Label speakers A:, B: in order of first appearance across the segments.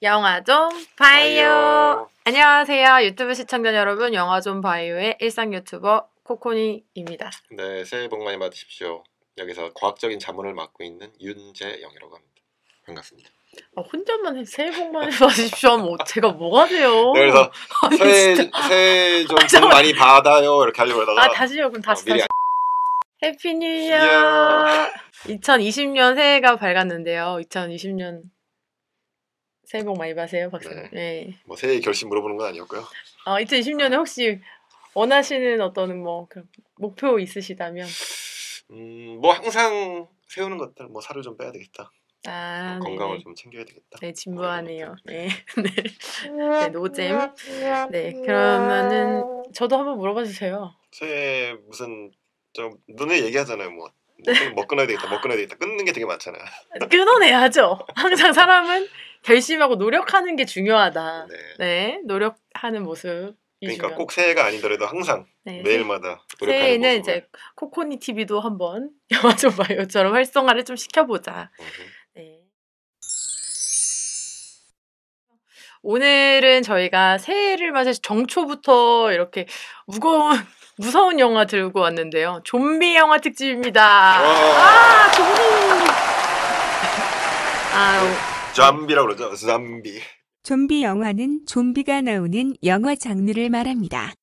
A: 영화 좀 봐요. 안녕하세요 유튜브 시청자 여러분, 영화 좀 봐요의 일상 유튜버 코코니입니다.
B: 네, 새해 복 많이 받으십시오. 여기서 과학적인 자문을 맡고 있는 윤재영이라고 합니다. 반갑습니다.
A: 혼자만 새해 복 많이 받으십시오 하면 제가 뭐가 돼요?
B: 네, 그래서 새해 좀 복 많이 받아요 이렇게 하려고 하다가
A: 다시요. 그럼 다시 해피 뉴 이어. 2020년 새해가 밝았는데요. 2020년 새해 복 많이 받으세요, 박사님. 네.
B: 뭐 새해 결심 물어보는 건 아니었고요.
A: 2020년에 혹시 원하시는 어떤 그런 목표 있으시다면?
B: 뭐 항상 세우는 것들, 뭐 살을 좀 빼야 되겠다. 건강을 좀 챙겨야 되겠다.
A: 네, 진부하네요. 네, 네, 노잼. 네, 그러면은 저도 한번 물어봐 주세요.
B: 새해 무슨 좀 눈에 얘기하잖아요, 뭐. 뭐 끊어야 되겠다, 뭐 끊어야 되겠다. 끊는 게 되게 많잖아요.
A: 끊어내야죠. 항상 사람은 결심하고 노력하는 게 중요하다.
B: 네,
A: 노력하는 모습.
B: 그러니까 꼭 새해가 아니더라도 항상 매일마다 노력하는
A: 새해에는
B: 모습을.
A: 이제 코코니 TV도 한번 영화 좀 봐요처럼 활성화를 좀 시켜보자. 네. 오늘은 저희가 새해를 맞아서 정초부터 이렇게 무서운 영화 들고 왔는데요. 좀비 영화 특집입니다. 좀비.
B: 좀비라고 그러죠. 좀비.
C: 좀비 영화는 좀비가 나오는 영화 장르를 말합니다.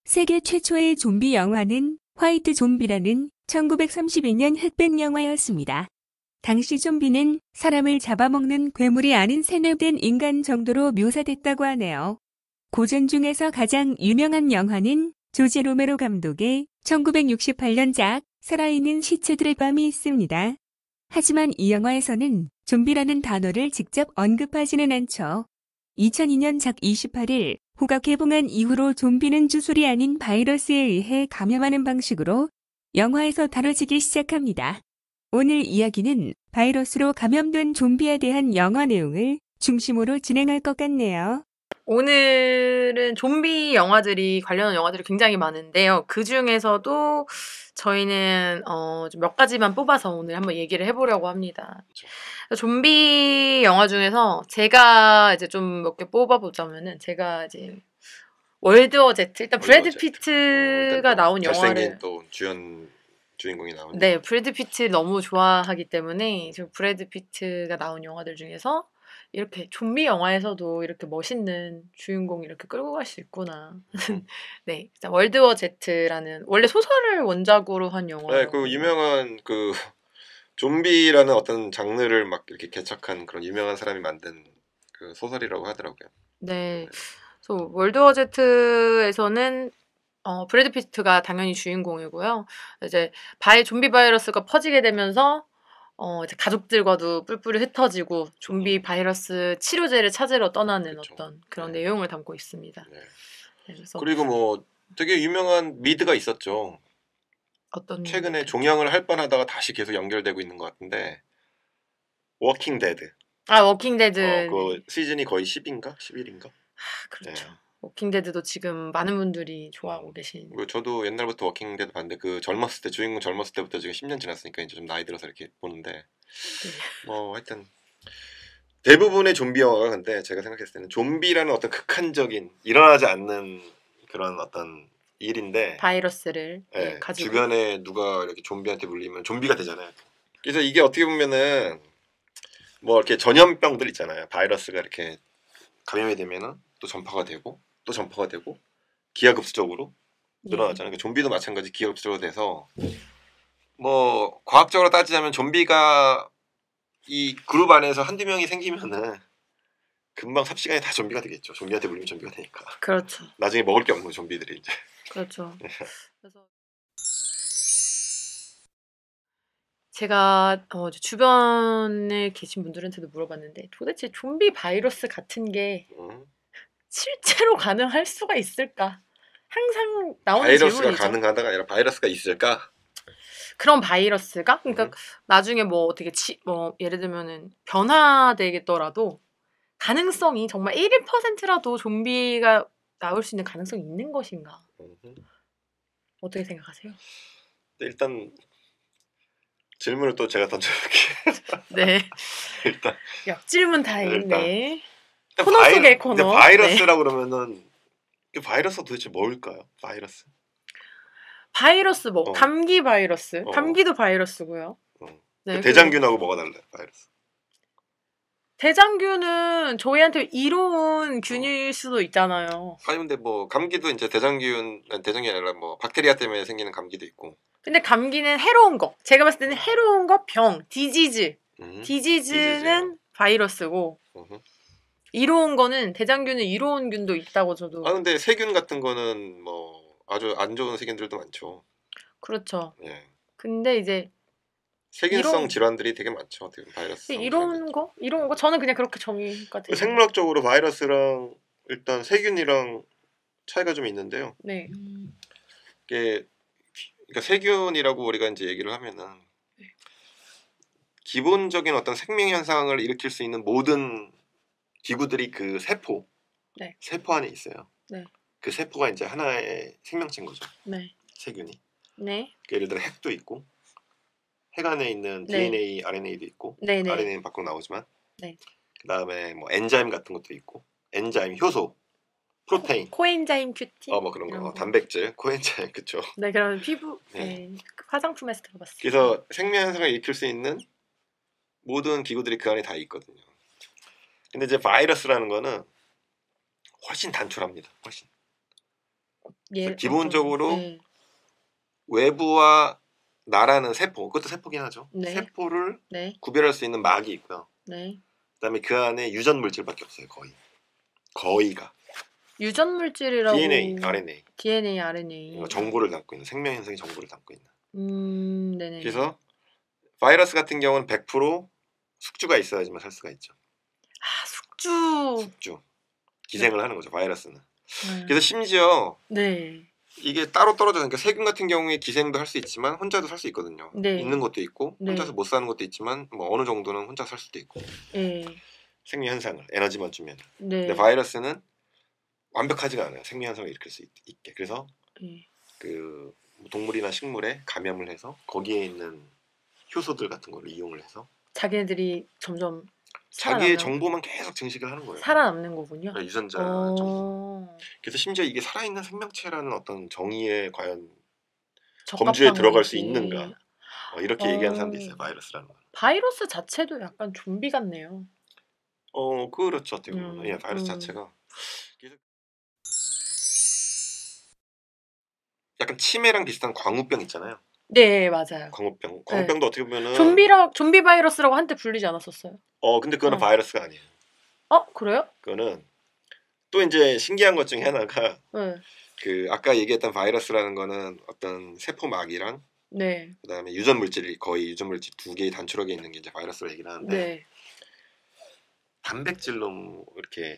C: 세계 최초의 좀비 영화는 화이트 좀비라는 1932년 흑백 영화였습니다. 당시 좀비는 사람을 잡아먹는 괴물이 아닌 세뇌된 인간 정도로 묘사됐다고 하네요. 고전 중에서 가장 유명한 영화는 조지 로메로 감독의 1968년작 살아있는 시체들의 밤이 있습니다. 하지만 이 영화에서는 좀비라는 단어를 직접 언급하지는 않죠. 2002년 작 28일 후가 개봉한 이후로 좀비는 주술이 아닌 바이러스에 의해 감염하는 방식으로 영화에서 다뤄지기 시작합니다. 오늘 이야기는 바이러스로 감염된 좀비에 대한 영화 내용을 중심으로 진행할 것 같네요.
A: 오늘은 좀비 영화들이 관련한 영화들이 굉장히 많은데요. 그 중에서도 저희는 좀 몇 가지만 뽑아서 오늘 한번 얘기를 해보려고 합니다. 좀비 영화 중에서 제가 이제 좀 몇 개 뽑아보자면은, 제가 이제 월드워 제트, 일단 브래드 피트가 나온 영화를,
B: 잘생긴 또 주인공이 나오는.
A: 네, 브래드 피트 너무 좋아하기 때문에 지금 브래드 피트가 나온 영화들 중에서 이렇게 좀비 영화에서도 이렇게 멋있는 주인공이 이렇게 끌고 갈 수 있구나. 네, 월드워 제트라는 원래 소설을 원작으로 한 영화.
B: 네, 그 유명한 그 좀비라는 어떤 장르를 막 이렇게 개척한 그런 유명한 사람이 만든 그 소설이라고 하더라고요.
A: 네, 그래서 월드워 제트에서는 브래드 피트가 당연히 주인공이고요. 이제 좀비 바이러스가 퍼지게 되면서 이제 가족들과도 뿔뿔이 흩어지고 좀비 바이러스 치료제를 찾으러 떠나는 어떤 그런 내용을 담고 있습니다.
B: 네.
A: 그래서
B: 그리고 뭐 되게 유명한 미드가 있었죠.
A: 어떤
B: 최근에 종영을 할 뻔하다가 다시 계속 연결되고 있는 것 같은데, 워킹 데드.
A: 워킹 데드.
B: 그 시즌이 거의 10인가? 11인가?
A: 그렇죠. 네. 워킹 데드도 지금 많은 분들이 좋아하고 계신.
B: 저도 옛날부터 워킹 데드 봤는데, 그 젊었을 때, 주인공 젊었을 때부터 지금 10년 지났으니까 이제 좀 나이 들어서 이렇게 보는데, 뭐 하여튼 대부분의 좀비 영화가, 근데 제가 생각했을 때는 좀비라는 어떤 극한적인 일어나지 않는 그런 어떤 일인데,
A: 바이러스를 가지고
B: 주변에 누가 이렇게 좀비한테 물리면 좀비가 되잖아요. 그래서 이게 어떻게 보면은 뭐 이렇게 전염병들 있잖아요. 바이러스가 이렇게 감염이 되면은 또 전파가 되고 또 전파가 되고 기하급수적으로 늘어나잖아요. 그러니까 좀비도 마찬가지 기하급수적으로 돼서, 뭐 과학적으로 따지자면 좀비가 이 그룹 안에서 한두 명이 생기면은 금방 삽시간에 다 좀비가 되겠죠. 좀비한테 물리면 좀비가 되니까.
A: 그렇죠.
B: 나중에 먹을 게 없는 좀비들이 이제.
A: 그렇죠. 그래서 제가 주변에 계신 분들한테도 물어봤는데, 도대체 좀비 바이러스 같은 게 실제로 가능할 수가 있을까? 항상 나오는
B: 바이러스가
A: 질문이죠.
B: 가능하다가 아니라 바이러스가 있을까?
A: 그런 바이러스가, 그러니까 나중에 뭐 어떻게 뭐 예를 들면은 변화되겠더라도 가능성이 정말 1%라도 좀비가 나올 수 있는 가능성이 있는 것인가? 어떻게 생각하세요?
B: 일단 질문을 또 제가 던져볼게요.
A: 네.
B: 일단
A: 역질문 타임. 네.
B: 일단
A: 코너 속의 코너.
B: 근데 바이러스라고 그러면은 이 바이러스가 도대체 뭘까요? 바이러스.
A: 바이러스 뭐 감기 바이러스.
B: 어.
A: 감기도 바이러스고요.
B: 네, 대장균하고 뭐가 달라요? 바이러스.
A: 대장균은 저희한테 이로운 균일 수도 있잖아요.
B: 아니 근데 뭐 감기도 이제 대장균이 아니라 뭐 박테리아 때문에 생기는 감기도 있고.
A: 근데 감기는 해로운 거. 제가 봤을 때는 해로운 거 병, 디지즈. 디지즈는 바이러스고 이로운 거는 대장균은 이로운 균도 있다고 저도.
B: 아 근데 세균 같은 거는 뭐 아주 안 좋은 세균들도 많죠.
A: 그렇죠.
B: 예.
A: 근데 이제
B: 세균성 질환들이 되게 많죠. 어떻게 바이러스.
A: 이로운 거 저는 그냥 그렇게 정의가 돼요.
B: 생물학적으로 바이러스랑 일단 세균이랑 차이가 좀 있는데요.
A: 네.
B: 이게 그러니까 세균이라고 우리가 이제 얘기를 하면은 기본적인 어떤 생명 현상을 일으킬 수 있는 모든 기구들이 그 세포 안에 있어요.
A: 네.
B: 그 세포가 이제 하나의 생명체인 거죠.
A: 네.
B: 세균이.
A: 네.
B: 예를 들어 핵도 있고 핵 안에 있는 DNA, RNA도 있고 RNA는 밖으로 나오지만 그다음에 뭐 엔자임 같은 것도 있고 엔자임, 효소, 프로테인,
A: 코엔자임 큐티
B: 뭐 그런 거, 단백질, 코엔자임 그쵸.
A: 네, 그럼 피부 화장품에서 들어봤어요.
B: 그래서 생명 현상을 일으킬 수 있는 모든 기구들이 그 안에 다 있거든요. 근데 이제 바이러스라는 거는 훨씬 단촐합니다. 훨씬. 기본적으로 외부와 나라는 세포, 그것도 세포긴 하죠. 세포를 구별할 수 있는 막이 있고요. 그다음에 그 안에 유전 물질밖에 없어요. 거의가.
A: 유전 물질이라고.
B: DNA, RNA. 정보를 담고 있는 생명 현상의 정보를 담고 있는.
A: 네네.
B: 그래서 바이러스 같은 경우는 100% 숙주가 있어야지만 살 수가 있죠.
A: 아, 숙주.
B: 기생을 하는 거죠. 바이러스는. 그래서 심지어 이게 따로 떨어져. 그러니까 세균 같은 경우에 기생도 할 수 있지만 혼자도 살 수 있거든요. 있는 것도 있고 혼자서 못 사는 것도 있지만 뭐 어느 정도는 혼자 살 수도 있고. 생명 현상을 에너지만 주면. 근데 바이러스는 완벽하지가 않아요. 생명 현상을 일으킬 수 있게. 그래서 그 동물이나 식물에 감염을 해서 거기에 있는 효소들 같은 거를 이용을 해서
A: 자기네들이 점점
B: 자기의 정보만 계속 증식을 하는 거예요.
A: 살아남는 거군요.
B: 유전자 정보. 그래서 심지어 이게 살아있는 생명체라는 어떤 정의에 과연 범주에 들어갈 수 있는가 이렇게 얘기하는 사람도 있어요. 바이러스라는 거.
A: 바이러스 자체도 약간 좀비 같네요.
B: 그렇죠. 어떻게 보면 바이러스 자체가 약간 치매랑 비슷한 광우병 있잖아요.
A: 네, 맞아요.
B: 광우병도 어떻게 보면은
A: 좀비 바이러스라고 한때 불리지 않았었어요?
B: 근데 그거는 바이러스가 아니에요.
A: 그래요?
B: 그거는 또 이제 신기한 것 중에 하나가 그 아까 얘기했던 바이러스라는 거는 어떤 세포막이랑 그다음에 유전 물질 2개의 단촐하게 있는 게 이제 바이러스로 얘기를 하는데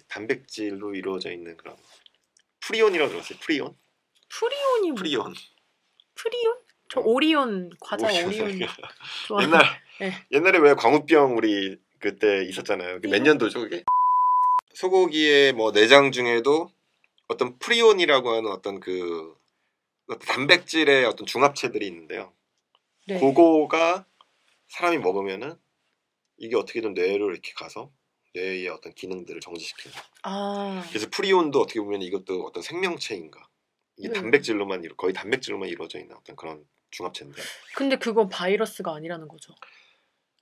B: 단백질로 이루어져 있는 그런 프리온이라고 들었어요. 프리온?
A: 프리온? 저 오리온 과자 오리온 좋아.
B: 옛날에 왜 광우병 우리 그때 있었잖아요. 몇 년도죠 그게? 소고기의 뭐 내장 중에도 어떤 프리온이라고 하는 어떤 그 단백질의 어떤 중합체들이 있는데요. 그거가 사람이 먹으면은 이게 어떻게든 뇌로 이렇게 가서 뇌의 어떤 기능들을 정지시키는. 그래서 프리온도 어떻게 보면 이것도 어떤 생명체인가. 이게 거의 단백질로만 이루어져 있는 어떤 그런 중합체인데.
A: 근데 그건 바이러스가 아니라는 거죠.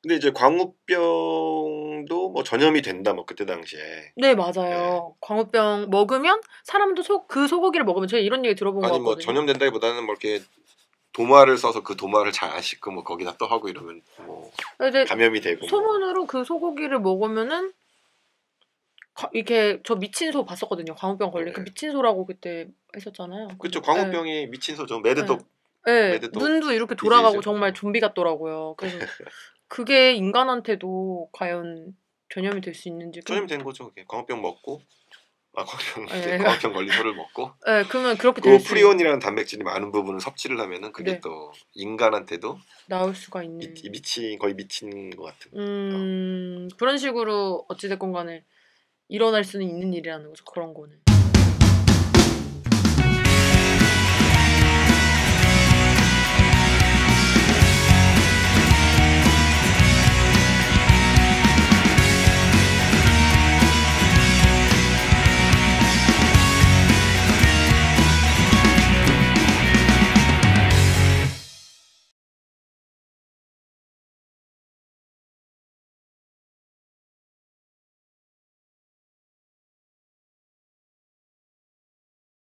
B: 근데 이제 광우병도 뭐 전염이 된다 뭐 그때 당시에.
A: 네, 맞아요. 광우병 먹으면 사람도 그 소고기를 먹으면 제가 이런 얘기 들어본 거 같거든요.
B: 뭐 전염된다기보다는 뭐 이렇게 도마를 써서 그 도마를 잘 안 씻고 뭐 거기다 또 하고 이러면 뭐 감염이 되고.
A: 소문으로 그 소고기를 먹으면은 이렇게 저 미친 소 봤었거든요. 광우병 걸린 그 미친 소라고 그때 했었잖아요.
B: 그렇죠. 광우병이 미친 소죠. 매드독.
A: 눈도 이렇게 돌아가고 정말 좀비 같더라고요. 그래서 그게 인간한테도 과연 전염이 될 수 있는지.
B: 전염된 거죠. 그게. 광우병 먹고 광우병 걸린 소를 먹고.
A: 그러면 그렇게 될 수.
B: 프리온이라는 단백질이 많은 부분을 섭취를 하면은 그게 또 인간한테도
A: 나올 수가 있는.
B: 거의 미친 것 같은.
A: 그런 식으로 어찌됐건 간에 일어날 수는 있는 일이라는 거죠. 그런 거는.